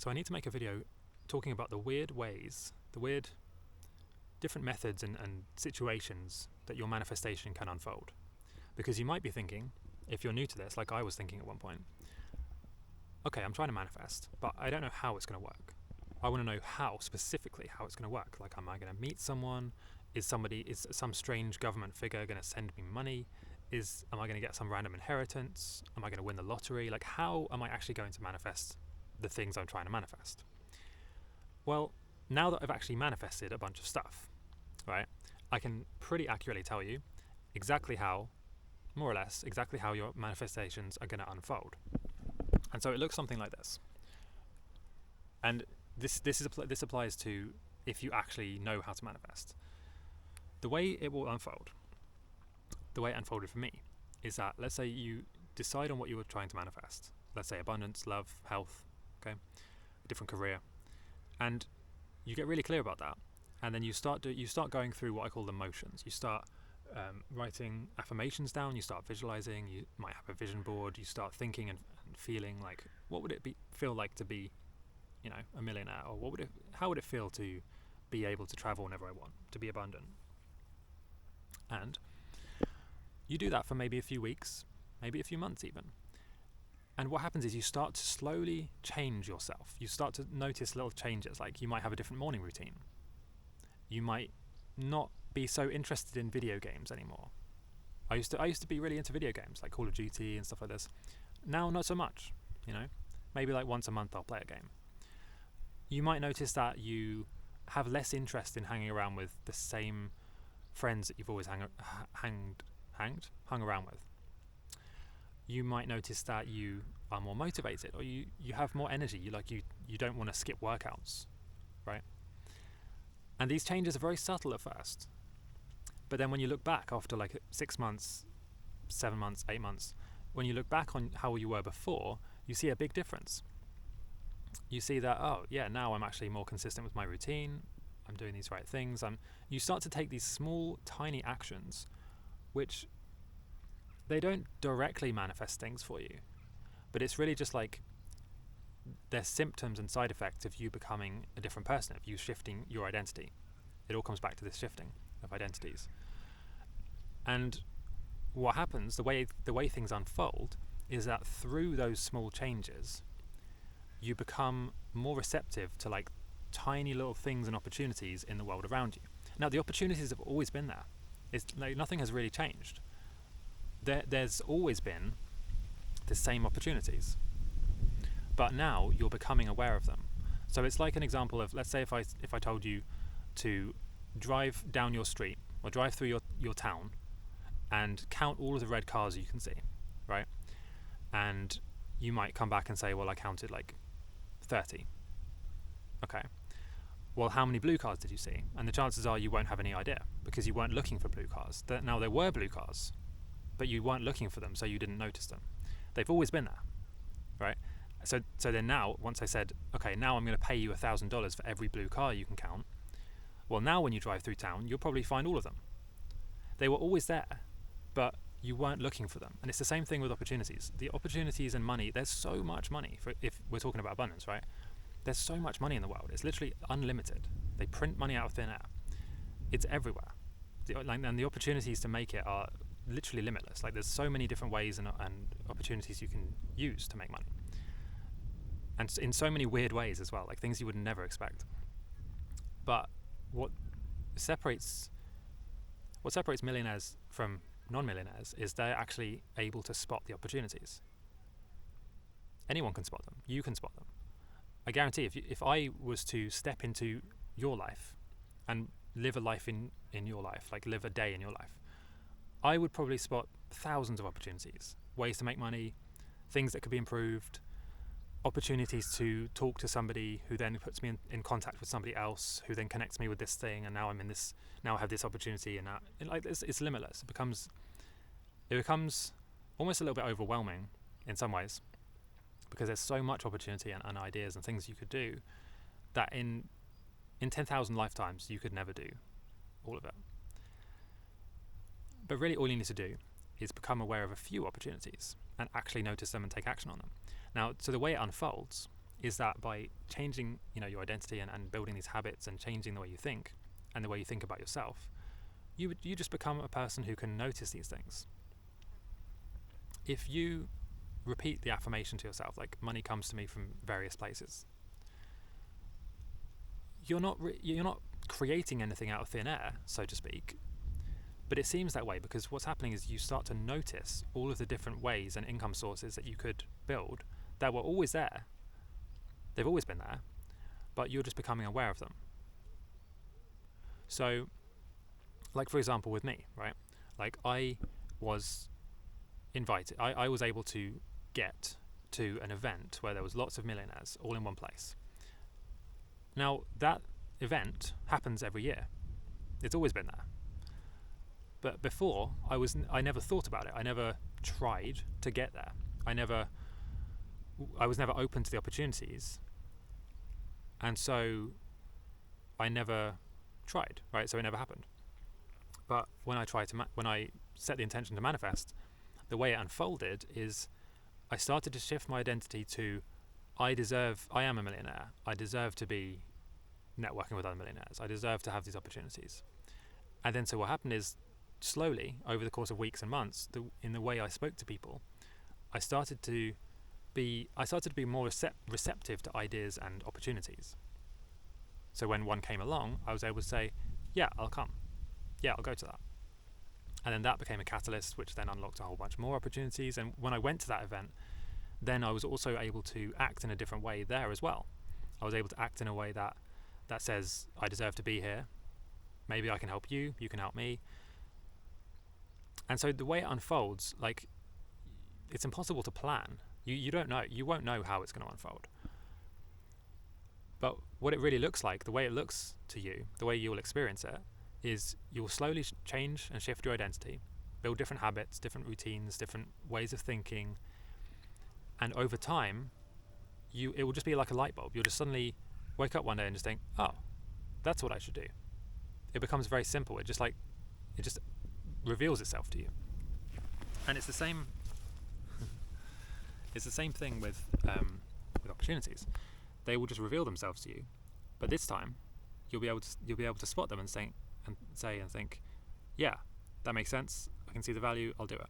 So I need to make a video talking about the weird ways, the weird different methods and situations that your manifestation can unfold. Because you might be thinking, if you're new to this, like I was thinking at one point, okay, I'm trying to manifest, but I don't know how it's going to work. I want to know how, specifically how it's going to work. Like, am I going to meet someone? Is some strange government figure going to send me money? Am I going to get some random inheritance? Am I going to win the lottery? Like, how am I actually going to manifest the things I'm trying to manifest? Well, now that I've actually manifested a bunch of stuff, right, I can pretty accurately tell you exactly how, more or less, exactly how your manifestations are going to unfold. And so it looks something like this. And this applies to if you actually know how to manifest. The way it will unfold, the way it unfolded for me, is that let's say you decide on what you were trying to manifest. Let's say abundance, love, health, okay, a different career, and you get really clear about that. And then you start going through what I call the motions. You start writing affirmations down. You start visualizing. You might have a vision board. You start thinking and feeling like, what would it feel like to be, a millionaire, or how would it feel to be able to travel whenever I want, to be abundant. And you do that for maybe a few weeks, maybe a few months even. And what happens is you start to slowly change yourself. You start to notice little changes, like you might have a different morning routine. You might not be so interested in video games anymore. I used to be really into video games, like Call of Duty and stuff like this. Now, not so much, Maybe like once a month I'll play a game. You might notice that you have less interest in hanging around with the same friends that you've always hung around with. You might notice that you are more motivated, or you have more energy. You don't want to skip workouts, right? And these changes are very subtle at first. But then when you look back after like 6 months, 7 months, 8 months, when you look back on how you were before, you see a big difference. You see that, now I'm actually more consistent with my routine. I'm doing these right things. You start to take these small, tiny actions, which they don't directly manifest things for you, but it's really just like they're symptoms and side effects of you becoming a different person, of you shifting your identity. It all comes back to this shifting of identities. And what happens, the way things unfold, is that through those small changes, you become more receptive to like tiny little things and opportunities in the world around you. Now, the opportunities have always been there. It's like nothing has really changed. There's always been the same opportunities, but now you're becoming aware of them. So it's like an example of, let's say if I told you to drive down your street or drive through your town and count all of the red cars you can see, right? And you might come back and say, well, I counted like 30. Okay. Well, how many blue cars did you see? And the chances are you won't have any idea, because you weren't looking for blue cars. Now, there were blue cars, but you weren't looking for them, so you didn't notice them. They've always been there, right? So then now, once I said, okay, now I'm going to pay you $1,000 for every blue car you can count. Well, now when you drive through town, you'll probably find all of them. They were always there, but you weren't looking for them. And it's the same thing with opportunities. The opportunities and money, there's so much money, if we're talking about abundance, right? There's so much money in the world. It's literally unlimited. They print money out of thin air. It's everywhere. And the opportunities to make it are literally limitless. Like, there's so many different ways and opportunities you can use to make money. And in so many weird ways as well, like things you would never expect. But what separates millionaires from non-millionaires is they're actually able to spot the opportunities. Anyone can spot them. You can spot them. I guarantee if I was to step into your life and live a life in your life, like live a day in your life, I would probably spot thousands of opportunities, ways to make money, things that could be improved, opportunities to talk to somebody who then puts me in contact with somebody else, who then connects me with this thing, and now I have this opportunity, and it's limitless. It becomes almost a little bit overwhelming in some ways, because there's so much opportunity and ideas and things you could do that in 10,000 lifetimes you could never do all of it. But really all you need to do is become aware of a few opportunities and actually notice them and take action on them. Now, so the way it unfolds is that by changing, your identity and building these habits and changing the way you think and the way you think about yourself, you just become a person who can notice these things. If you repeat the affirmation to yourself, like money comes to me from various places, you're not creating anything out of thin air, so to speak. But it seems that way because what's happening is you start to notice all of the different ways and income sources that you could build that were always there. They've always been there, but you're just becoming aware of them. So, like for example with me, right? Like I was invited, I was able to get to an event where there was lots of millionaires all in one place. Now that event happens every year. It's always been there. But before, I never thought about it. I never tried to get there. I was never open to the opportunities. And so I never tried, right? So it never happened. But when I when I set the intention to manifest, the way it unfolded is I started to shift my identity to I am a millionaire. I deserve to be networking with other millionaires. I deserve to have these opportunities. And then so what happened is slowly over the course of weeks and months, in the way I spoke to people, I started to be more receptive to ideas and opportunities. So when one came along, I was able to say, yeah, I'll come. Yeah, I'll go to that. And then that became a catalyst, which then unlocked a whole bunch more opportunities. And when I went to that event, then I was also able to act in a different way there as well. I was able to act in a way that says, I deserve to be here. Maybe I can help you, you can help me. And so the way it unfolds, like, it's impossible to plan. You don't know. You won't know how it's going to unfold. But what it really looks like, the way it looks to you, the way you'll experience it, is you'll slowly change and shift your identity, build different habits, different routines, different ways of thinking. And over time, it will just be like a light bulb. You'll just suddenly wake up one day and just think, oh, that's what I should do. It becomes very simple. It just reveals itself to you. And it's the same thing with opportunities. They will just reveal themselves to you, but this time you'll be able to spot them and think, yeah, that makes sense. I can see the value. I'll do it.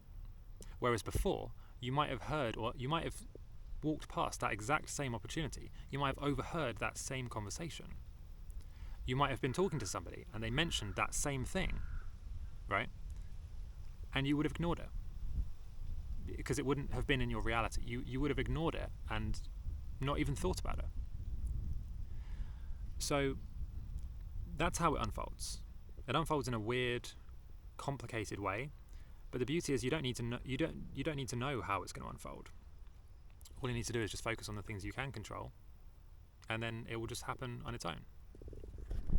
Whereas before, you might have heard, or you might have walked past that exact same opportunity. You might have overheard that same conversation. You might have been talking to somebody and they mentioned that same thing, right? And you would have ignored it because it wouldn't have been in your reality. You would have ignored it and not even thought about it. So that's how it unfolds. It unfolds in a weird, complicated way, but the beauty is you don't need to know, you don't need to know how it's going to unfold. All you need to do is just focus on the things you can control, and then it will just happen on its own.